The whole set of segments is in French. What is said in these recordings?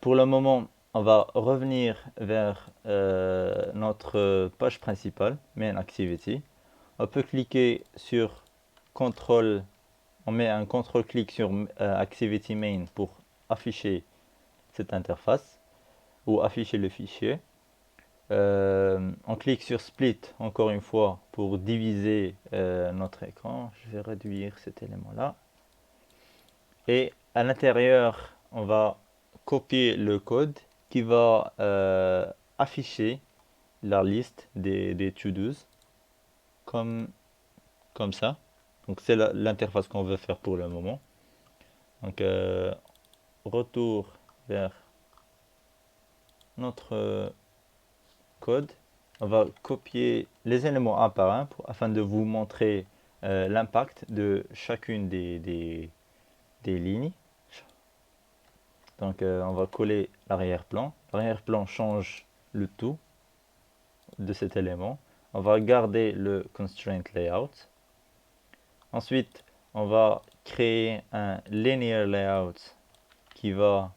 Pour le moment, on va revenir vers notre page principale, Main Activity. On peut cliquer sur Contrôle, on met un contrôle-clic sur Activity Main pour afficher cette interface ou afficher le fichier. On clique sur Split encore une fois pour diviser notre écran. Je vais réduire cet élément-là. Et à l'intérieur, on va copier le code qui va afficher la liste des to-dos comme, comme ça. Donc c'est l'interface qu'on veut faire pour le moment. Donc retour vers notre code. On va copier les éléments un par un afin de vous montrer l'impact de chacune des lignes. Donc on va coller l'arrière-plan. L'arrière-plan change le tout de cet élément. On va garder le constraint layout. Ensuite, on va créer un linear layout qui va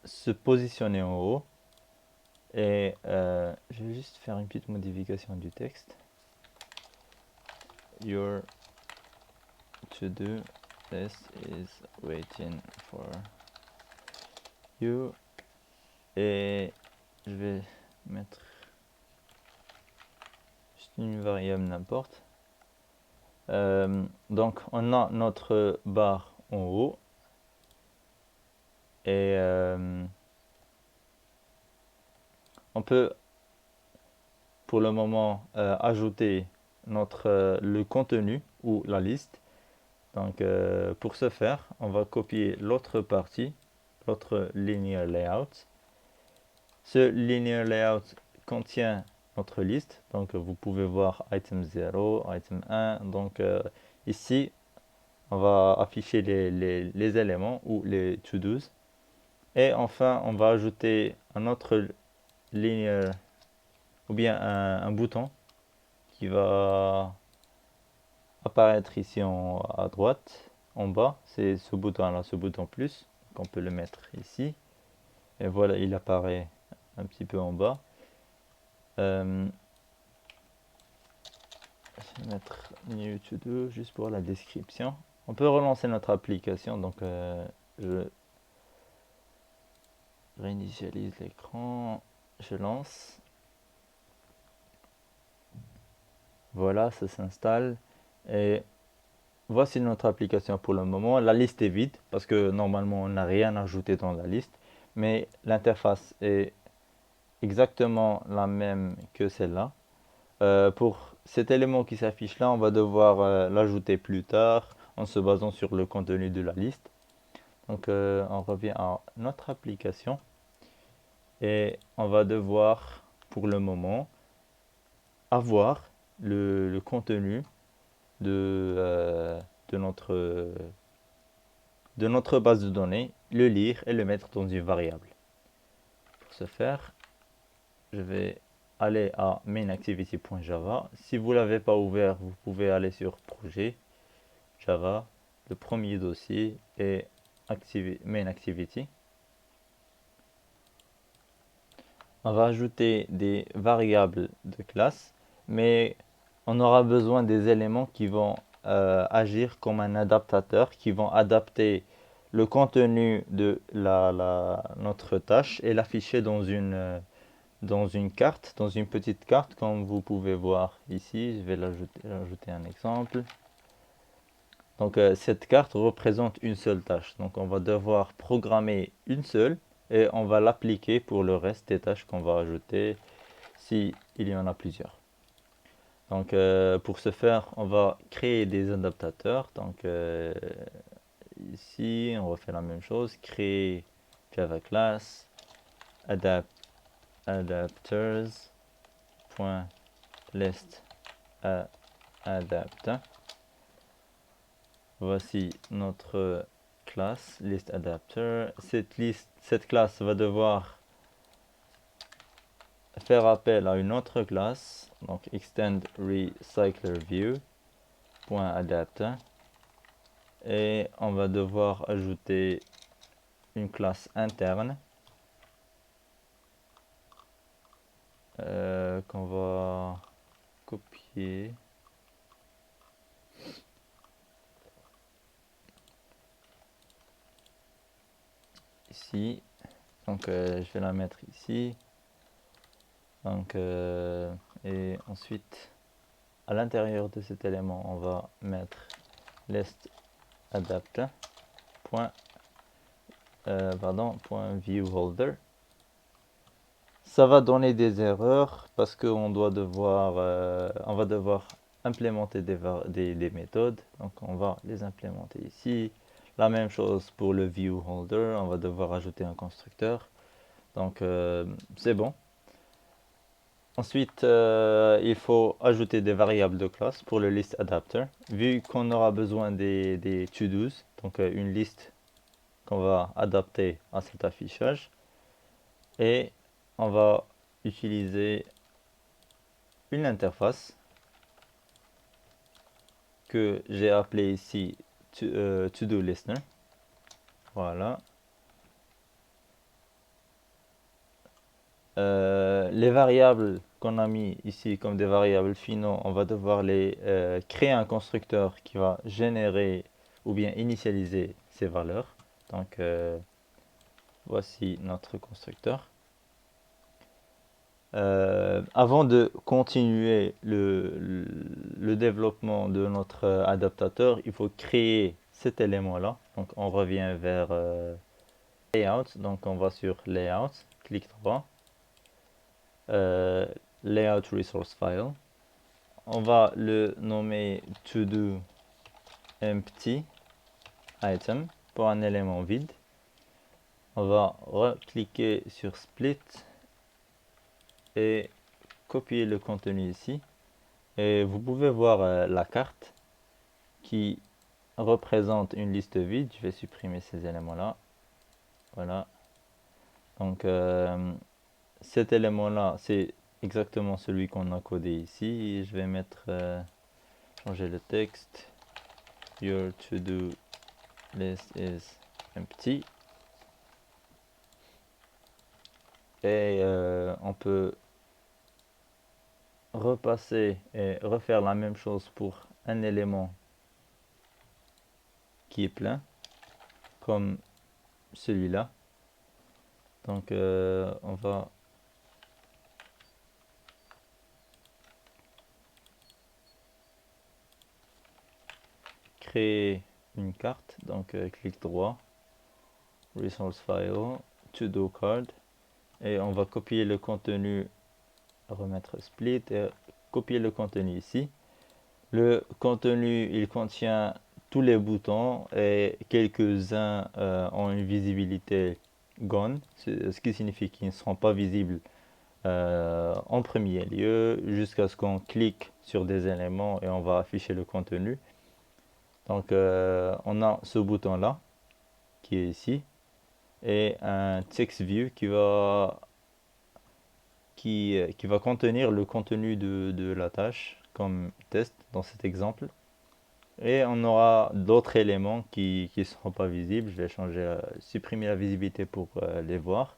se positionner en haut. Et je vais juste faire une petite modification du texte. Your to-do list is waiting for you. Et je vais mettre juste une variable n'importe. Donc on a notre barre en haut. Et on peut pour le moment ajouter le contenu ou la liste. Donc pour ce faire, on va copier l'autre partie, l'autre linear layout. Ce linear layout contient notre liste. Donc vous pouvez voir item 0, item 1. Donc ici, on va afficher les éléments ou les to-dos. Et enfin, on va ajouter un autre linear ou bien un bouton qui va apparaître ici à droite, en bas. C'est ce bouton-là, ce bouton plus. Donc on peut le mettre ici. Et voilà, il apparaît un petit peu en bas. Je vais mettre New To Do juste pour la description. On peut relancer notre application. Donc je réinitialise l'écran. Je lance. Voilà, ça s'installe. Et voici notre application pour le moment. La liste est vide parce que normalement on n'a rien ajouté dans la liste. Mais l'interface est exactement la même que celle-là. Pour cet élément qui s'affiche là, on va devoir l'ajouter plus tard en se basant sur le contenu de la liste. Donc on revient à notre application et on va devoir pour le moment avoir le contenu de, de notre base de données, le lire et le mettre dans une variable. Pour ce faire, je vais aller à mainactivity.java. Si vous ne l'avez pas ouvert, vous pouvez aller sur projet, Java, le premier dossier et main activity. On va ajouter des variables de classe, mais on aura besoin des éléments qui vont agir comme un adaptateur, qui vont adapter le contenu de notre tâche et l'afficher dans une carte, dans une petite carte, comme vous pouvez voir ici. Je vais ajouter un exemple. Donc cette carte représente une seule tâche. Donc on va devoir programmer une seule et on va l'appliquer pour le reste des tâches qu'on va ajouter si il y en a plusieurs. Donc pour ce faire, on va créer des adaptateurs. Donc ici, on refait la même chose. Créer Java class adapters.list adapt. Voici notre classe listAdapter. Cette classe va devoir faire appel à une autre classe, donc extendRecyclerView.adapt. Et on va devoir ajouter une classe interne qu'on va copier. Ici. Donc je vais la mettre ici. Donc et ensuite à l'intérieur de cet élément on va mettre list adapt point viewHolder. Ça va donner des erreurs parce qu'on doit devoir on va devoir implémenter des méthodes, donc on va les implémenter ici. La même chose pour le viewHolder, on va devoir ajouter un constructeur, donc c'est bon. Ensuite il faut ajouter des variables de classe pour le list adapter, vu qu'on aura besoin des to-dos, donc une liste qu'on va adapter à cet affichage, et on va utiliser une interface que j'ai appelée ici to-do listener. Voilà. Les variables qu'on a mis ici comme des variables finaux, on va devoir les créer un constructeur qui va générer ou bien initialiser ces valeurs. Donc voici notre constructeur. Avant de continuer le développement de notre adaptateur, il faut créer cet élément-là. Donc on revient vers Layout, donc on va sur Layout, clic droit, Layout Resource File. On va le nommer To-Do Empty Item pour un élément vide. On va recliquer sur Split et copier le contenu ici. Et vous pouvez voir la carte qui représente une liste vide. Je vais supprimer ces éléments-là. Voilà. Donc cet élément-là, c'est exactement celui qu'on a codé ici. Je vais mettre, changer le texte. Your to-do list is empty. Et on peut repasser et refaire la même chose pour un élément qui est plein, comme celui-là. Donc on va créer une carte, donc clic droit, Resource File, To-Do Card, et on va copier le contenu, remettre Split et copier le contenu ici. Le contenu, il contient tous les boutons et quelques-uns ont une visibilité gone, ce qui signifie qu'ils ne seront pas visibles en premier lieu jusqu'à ce qu'on clique sur des éléments et on va afficher le contenu. Donc on a ce bouton là qui est ici et un text view qui va contenir le contenu de la tâche comme test dans cet exemple. Et on aura d'autres éléments qui ne seront pas visibles. Je vais supprimer la visibilité pour les voir,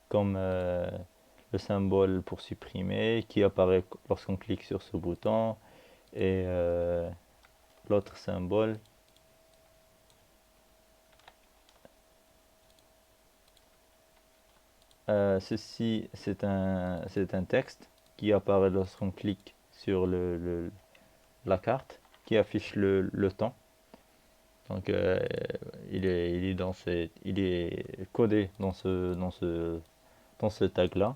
comme le symbole pour supprimer qui apparaît lorsqu'on clique sur ce bouton, et l'autre symbole. Ceci, c'est un texte qui apparaît lorsqu'on clique sur la carte, qui affiche le temps. Donc il est codé dans ce tag là.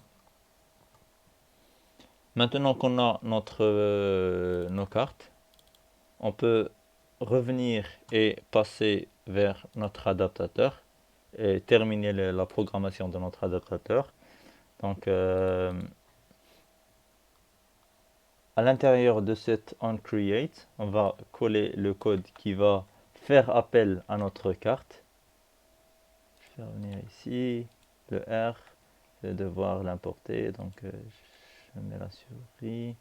Maintenant qu'on a nos cartes, on peut revenir et passer vers notre adaptateur et terminer la programmation de notre adaptateur. Donc à l'intérieur de cette onCreate, on va coller le code qui va faire appel à notre carte. Je vais revenir ici, le R, je vais devoir l'importer, donc je mets la souris.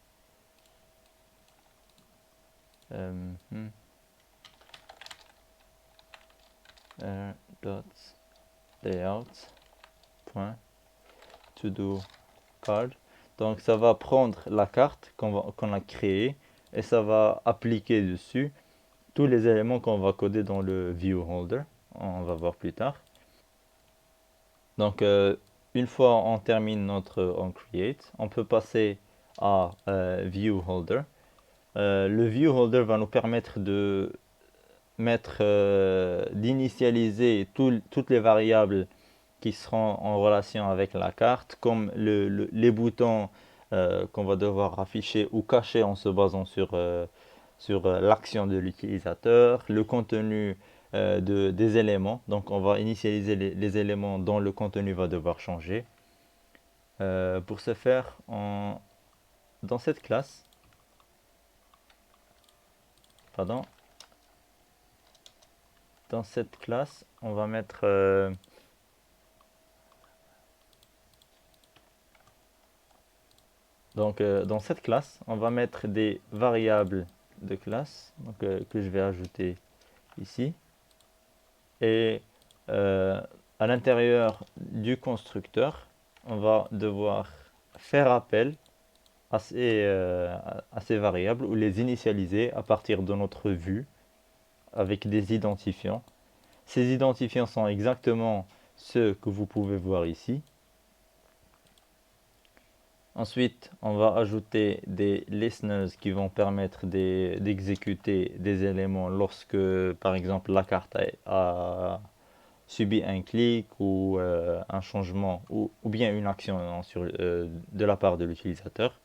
R dot layout.toDoCard. Donc ça va prendre la carte qu'on a créée et ça va appliquer dessus tous les éléments qu'on va coder dans le viewHolder. On va voir plus tard. Donc une fois on termine notre onCreate, on peut passer à viewHolder. Le viewHolder va nous permettre d'initialiser toutes les variables qui seront en relation avec la carte, comme les boutons qu'on va devoir afficher ou cacher en se basant sur l'action de l'utilisateur, le contenu des éléments. Donc on va initialiser les éléments dont le contenu va devoir changer. Pour ce faire, dans cette classe, pardon, dans cette classe, on va mettre dans cette classe, on va mettre des variables de classe que je vais ajouter ici. Et à l'intérieur du constructeur, on va devoir faire appel à ces variables ou les initialiser à partir de notre vue avec des identifiants. Ces identifiants sont exactement ceux que vous pouvez voir ici. Ensuite, on va ajouter des listeners qui vont permettre d'exécuter des éléments lorsque, par exemple, la carte a subi un clic ou un changement ou bien une action de la part de l'utilisateur.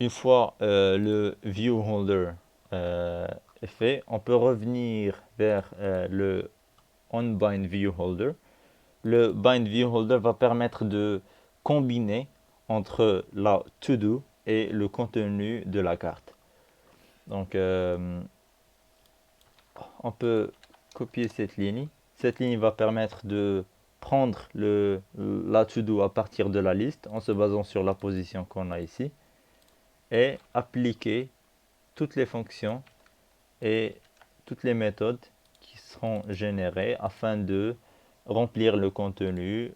Une fois le viewHolder est fait, on peut revenir vers le onBindViewHolder. Le bindViewHolder va permettre de combiner entre la to-do et le contenu de la carte. Donc, on peut copier cette ligne. Cette ligne va permettre de prendre la to-do à partir de la liste en se basant sur la position qu'on a ici et appliquer toutes les fonctions et toutes les méthodes qui seront générées afin de remplir le contenu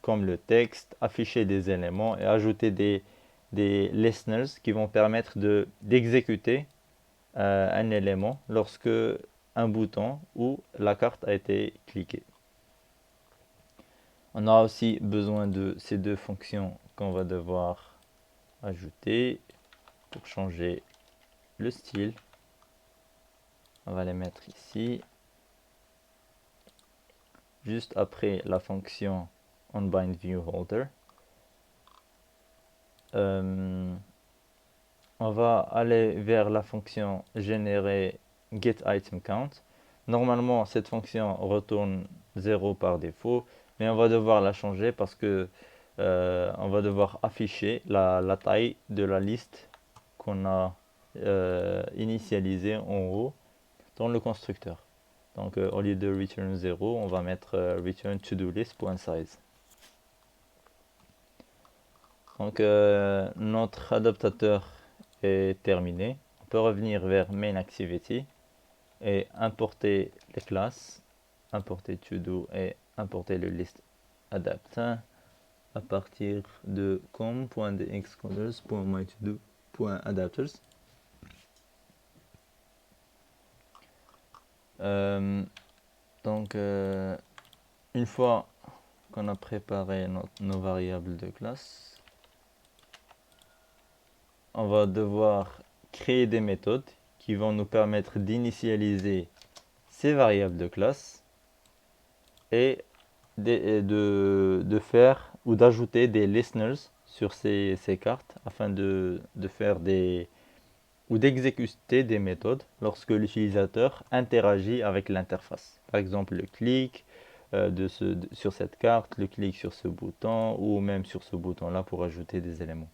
comme le texte, afficher des éléments et ajouter des listeners qui vont permettre d'exécuter un élément lorsque un bouton ou la carte a été cliquée. On a aussi besoin de ces deux fonctions qu'on va devoir ajouter pour changer le style. On va les mettre ici. Juste après la fonction onBindViewHolder. On va aller vers la fonction générer getItemCount. Normalement, cette fonction retourne 0 par défaut, mais on va devoir la changer parce que on va devoir afficher la taille de la liste qu'on a initialisée en haut dans le constructeur. Donc au lieu de return 0, on va mettre return todolist.size. Donc notre adaptateur est terminé. On peut revenir vers main activity et importer les classes, importer todo et importer le list adapt à partir de com.dxcolors.mytodo.adapters. Donc une fois qu'on a préparé nos variables de classe, on va devoir créer des méthodes qui vont nous permettre d'initialiser ces variables de classe et de faire ou d'ajouter des listeners sur ces cartes afin de faire ou d'exécuter des méthodes lorsque l'utilisateur interagit avec l'interface. Par exemple, le clic sur cette carte, le clic sur ce bouton ou même sur ce bouton-là pour ajouter des éléments.